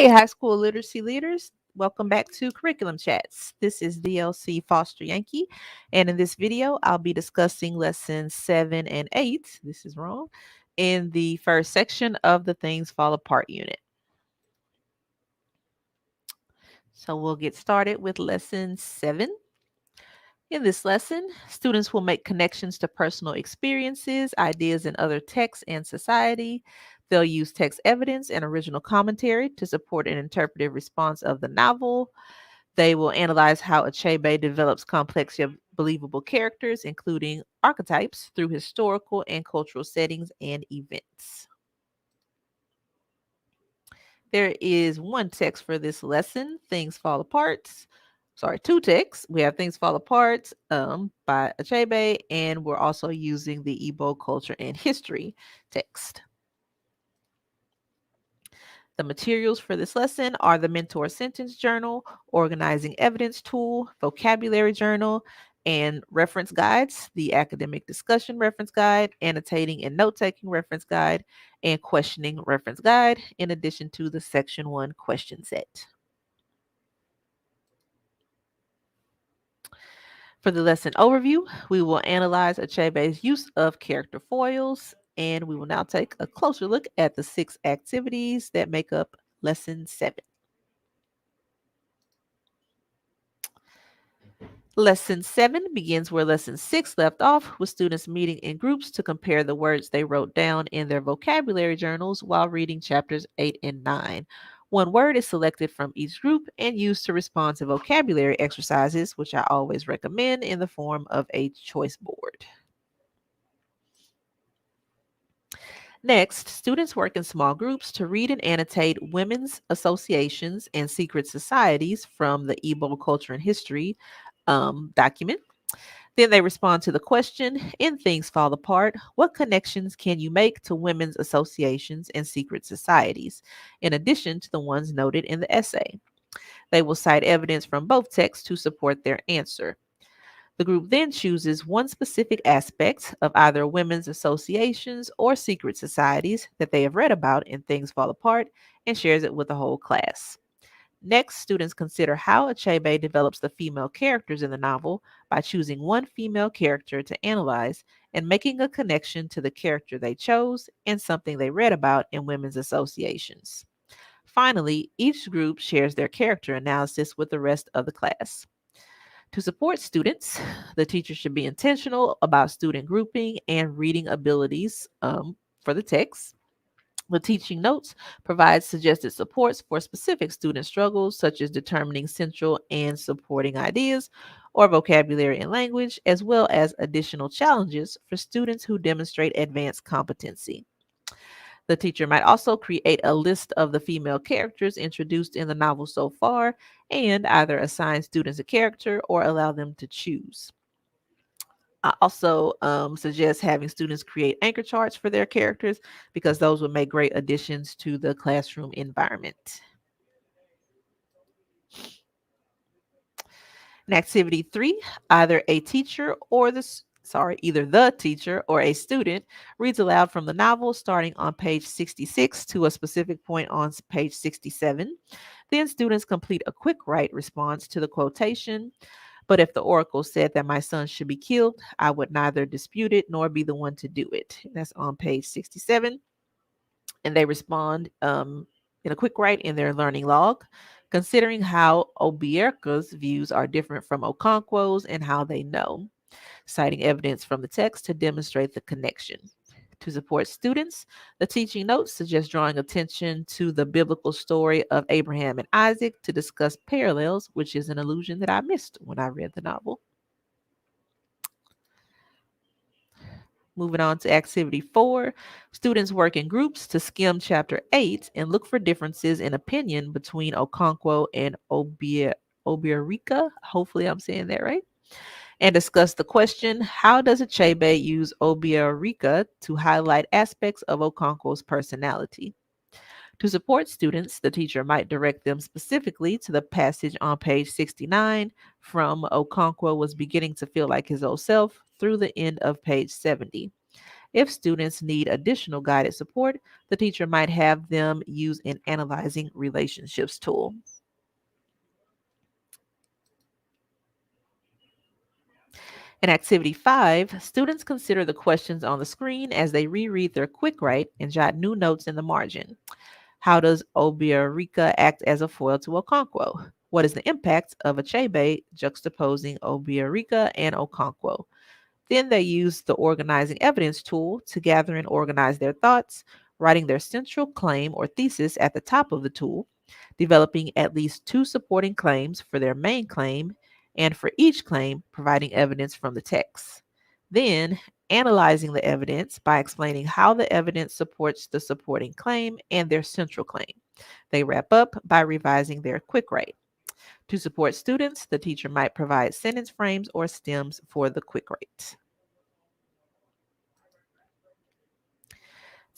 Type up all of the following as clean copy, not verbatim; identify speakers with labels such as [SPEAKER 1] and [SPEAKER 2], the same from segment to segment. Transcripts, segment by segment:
[SPEAKER 1] Hey, high school literacy leaders. Welcome back to Curriculum Chats. This is DLC Foster Yankee, and in this video, I'll be discussing lessons 7 and 8. This is wrong. In the first section of the Things Fall Apart unit. So we'll get started with lesson 7. In this lesson, students will make connections to personal experiences, ideas in other texts and society. They'll use text evidence and original commentary to support an interpretive response of the novel. They will analyze how Achebe develops complex yet believable characters, including archetypes, through historical and cultural settings and events. There is one text for this lesson, Things Fall Apart. Sorry, two texts. We have Things Fall Apart by Achebe, and we're also using the Igbo Culture and History text. The materials for this lesson are the Mentor Sentence Journal, Organizing Evidence Tool, Vocabulary Journal, and reference guides, the Academic Discussion Reference Guide, Annotating and Note-Taking Reference Guide, and Questioning Reference Guide, in addition to the Section 1 question set. For the lesson overview, we will analyze Achebe's use of character foils, and we will now take a closer look at the 6 activities that make up lesson 7. Lesson 7 begins where lesson 6 left off, with students meeting in groups to compare the words they wrote down in their vocabulary journals while reading chapters 8 and 9. One word is selected from each group and used to respond to vocabulary exercises, which I always recommend in the form of a choice board. Next, students work in small groups to read and annotate women's associations and secret societies from the Igbo Culture and History document. Then they respond to the question, in Things Fall Apart, what connections can you make to women's associations and secret societies, in addition to the ones noted in the essay? They will cite evidence from both texts to support their answer. The group then chooses one specific aspect of either women's associations or secret societies that they have read about in Things Fall Apart and shares it with the whole class. Next, students consider how Achebe develops the female characters in the novel by choosing one female character to analyze and making a connection to the character they chose and something they read about in women's associations. Finally, each group shares their character analysis with the rest of the class. To support students, the teacher should be intentional about student grouping and reading abilities for the text. The teaching notes provide suggested supports for specific student struggles, such as determining central and supporting ideas or vocabulary and language, as well as additional challenges for students who demonstrate advanced competency. The teacher might also create a list of the female characters introduced in the novel so far and either assign students a character or allow them to choose. I also suggest having students create anchor charts for their characters because those would make great additions to the classroom environment. In activity 3, either the teacher or a student reads aloud from the novel starting on page 66 to a specific point on page 67. Then students complete a quick write response to the quotation. But if the oracle said that my son should be killed, I would neither dispute it nor be the one to do it. That's on page 67. And they respond in a quick write in their learning log, considering how Obiarika's views are different from Okonkwo's and how they know, citing evidence from the text to demonstrate the connection. To support students, the teaching notes suggest drawing attention to the biblical story of Abraham and Isaac to discuss parallels, which is an illusion that I missed when I read the novel. Moving on to activity 4, students work in groups to skim chapter 8 and look for differences in opinion between Okonkwo and Obiarika. Hopefully I'm saying that right. And discuss the question, how does Achebe use Obiarika to highlight aspects of Okonkwo's personality? To support students, the teacher might direct them specifically to the passage on page 69 from Okonkwo was beginning to feel like his old self through the end of page 70. If students need additional guided support, the teacher might have them use an analyzing relationships tool. In activity 5, students consider the questions on the screen as they reread their quick write and jot new notes in the margin. How does Obiarika act as a foil to Okonkwo? What is the impact of Achebe juxtaposing Obiarika and Okonkwo? Then they use the organizing evidence tool to gather and organize their thoughts, writing their central claim or thesis at the top of the tool, developing at least two supporting claims for their main claim, and for each claim, providing evidence from the text. Then, analyzing the evidence by explaining how the evidence supports the supporting claim and their central claim. They wrap up by revising their quick write. To support students, the teacher might provide sentence frames or stems for the quick write.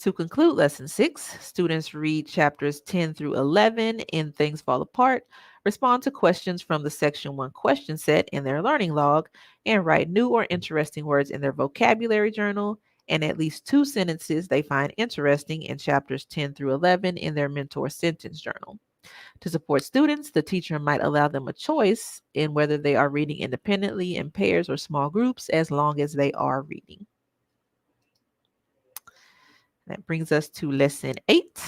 [SPEAKER 1] To conclude Lesson 6, students read chapters 10 through 11 in Things Fall Apart, respond to questions from the Section 1 question set in their learning log, and write new or interesting words in their vocabulary journal, and at least two sentences they find interesting in chapters 10 through 11 in their mentor sentence journal. To support students, the teacher might allow them a choice in whether they are reading independently in pairs or small groups as long as they are reading. That brings us to Lesson 8.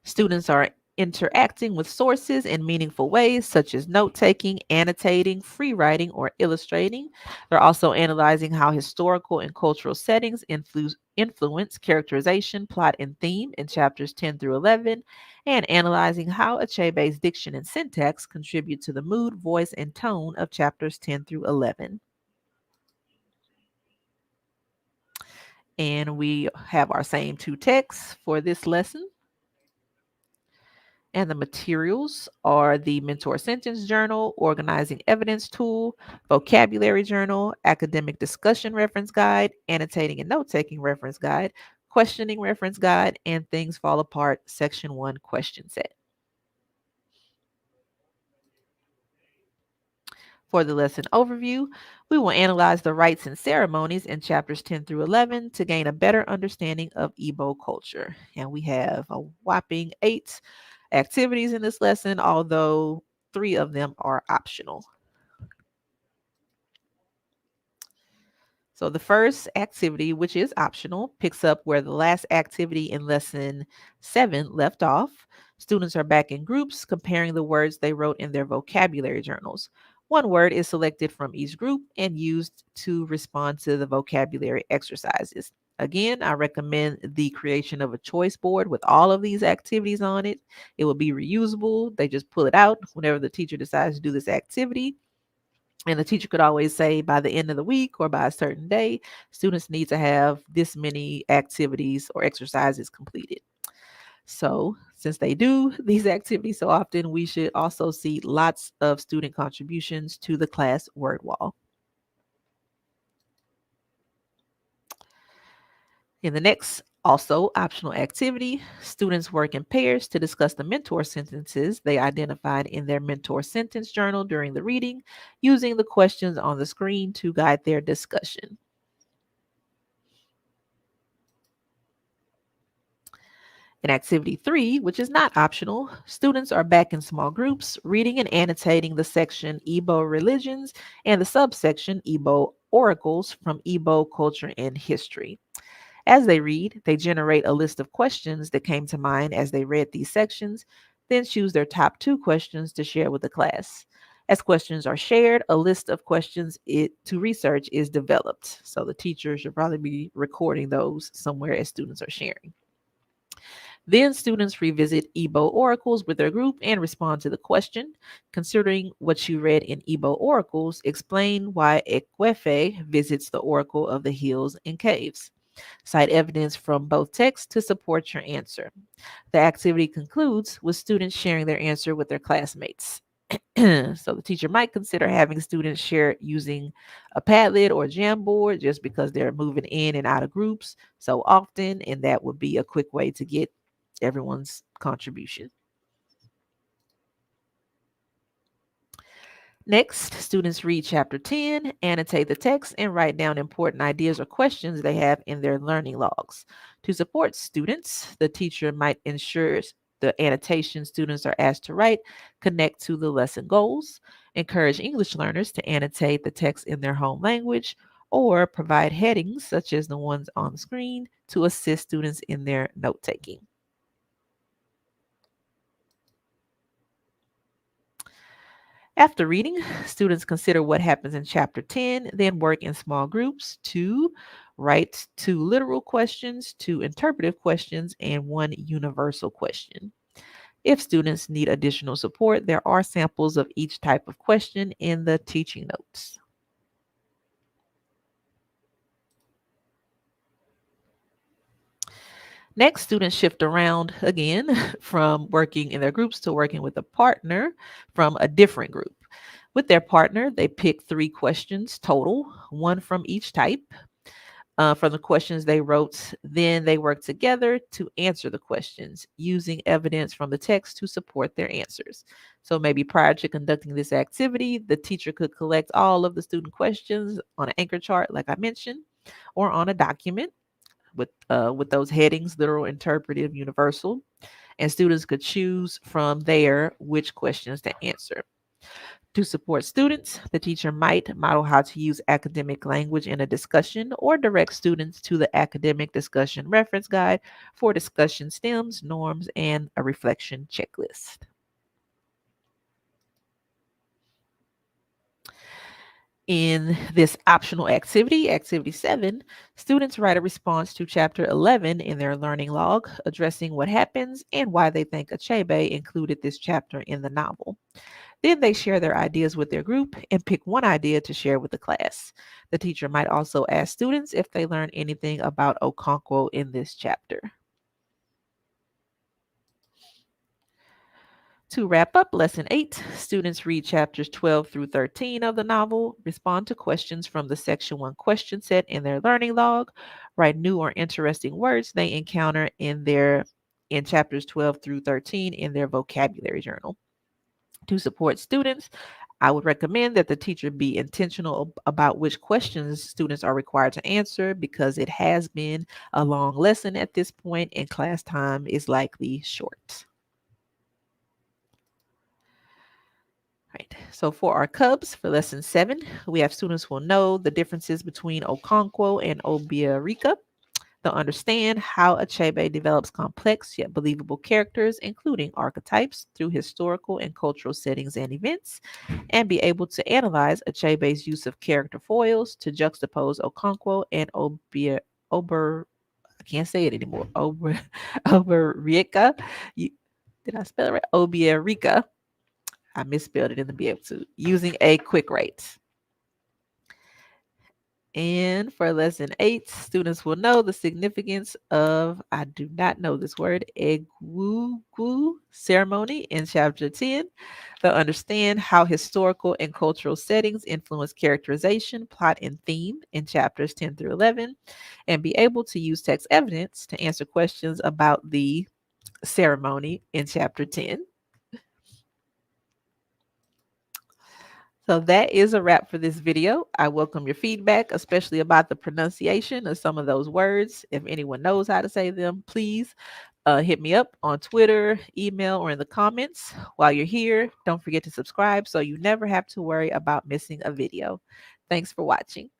[SPEAKER 1] Students are interacting with sources in meaningful ways, such as note taking, annotating, free writing, or illustrating. They're also analyzing how historical and cultural settings influence characterization, plot, and theme in chapters 10 through 11, and analyzing how Achebe's diction and syntax contribute to the mood, voice, and tone of chapters 10 through 11. And we have our same two texts for this lesson. And the materials are the Mentor Sentence Journal, Organizing Evidence Tool, Vocabulary Journal, Academic Discussion Reference Guide, Annotating and Note Taking Reference Guide, Questioning Reference Guide, and Things Fall Apart Section 1 question set. For the lesson overview, we will analyze the rites and ceremonies in chapters 10 through 11 to gain a better understanding of Igbo culture. And we have a whopping 8 activities in this lesson, although 3 of them are optional. So the first activity, which is optional, picks up where the last activity in lesson 7 left off. Students are back in groups comparing the words they wrote in their vocabulary journals. One word is selected from each group and used to respond to the vocabulary exercises. Again, I recommend the creation of a choice board with all of these activities on it. It will be reusable. They just pull it out whenever the teacher decides to do this activity. And the teacher could always say by the end of the week or by a certain day, students need to have this many activities or exercises completed. So, since they do these activities so often, we should also see lots of student contributions to the class word wall. In the next, also optional activity, students work in pairs to discuss the mentor sentences they identified in their mentor sentence journal during the reading, using the questions on the screen to guide their discussion. In activity 3, which is not optional, students are back in small groups reading and annotating the section Igbo religions and the subsection Igbo oracles from Igbo culture and history. As they read, they generate a list of questions that came to mind as they read these sections, then choose their top 2 questions to share with the class. As questions are shared, a list of questions to research is developed. So the teacher should probably be recording those somewhere as students are sharing. Then students revisit Igbo oracles with their group and respond to the question. Considering what you read in Igbo oracles, explain why Ekwefe visits the oracle of the hills and caves. Cite evidence from both texts to support your answer. The activity concludes with students sharing their answer with their classmates. So the teacher might consider having students share using a Padlet or Jamboard just because they're moving in and out of groups so often, and that would be a quick way to get everyone's contribution. Next, students read chapter 10, annotate the text, and write down important ideas or questions they have in their learning logs. To support students, the teacher might ensure the annotation students are asked to write connect to the lesson goals, encourage English learners to annotate the text in their home language, or provide headings such as the ones on the screen to assist students in their note taking. After reading, students consider what happens in chapter 10, then work in small groups to write 2 literal questions, 2 interpretive questions, and 1 universal question. If students need additional support, there are samples of each type of question in the teaching notes. Next, students shift around again from working in their groups to working with a partner from a different group. With their partner, they pick 3 questions total, 1 from each type. From the questions they wrote, then they work together to answer the questions using evidence from the text to support their answers. So maybe prior to conducting this activity, the teacher could collect all of the student questions on an anchor chart, like I mentioned, or on a document with those headings, literal, interpretive, universal, and students could choose from there which questions to answer. To support students, the teacher might model how to use academic language in a discussion or direct students to the academic discussion reference guide for discussion stems, norms, and a reflection checklist. In this optional activity, activity 7, students write a response to chapter 11 in their learning log, addressing what happens and why they think Achebe included this chapter in the novel. Then they share their ideas with their group and pick one idea to share with the class. The teacher might also ask students if they learned anything about Okonkwo in this chapter. To wrap up lesson 8, students read chapters 12 through 13 of the novel, respond to questions from the section 1 question set in their learning log, write new or interesting words they encounter in chapters 12 through 13 in their vocabulary journal. To support students, I would recommend that the teacher be intentional about which questions students are required to answer because it has been a long lesson at this point and class time is likely short. Right. So for our cubs for lesson 7, we have students will know the differences between Okonkwo and Obiarika. They'll understand how Achebe develops complex yet believable characters, including archetypes, through historical and cultural settings and events, and be able to analyze Achebe's use of character foils to juxtapose Okonkwo and I can't say it anymore, Obiarika. Did I spell it right? Obiarika. I misspelled it in the be able to, using a quick rate. And for lesson 8, students will know the significance of, I do not know this word, Egwugu ceremony in chapter 10. They'll understand how historical and cultural settings influence characterization, plot, and theme in chapters 10 through 11, and be able to use text evidence to answer questions about the ceremony in chapter 10. So that is a wrap for this video. I welcome your feedback, especially about the pronunciation of some of those words. If anyone knows how to say them, please hit me up on Twitter, email, or in the comments. While you're here, don't forget to subscribe so you never have to worry about missing a video. Thanks for watching.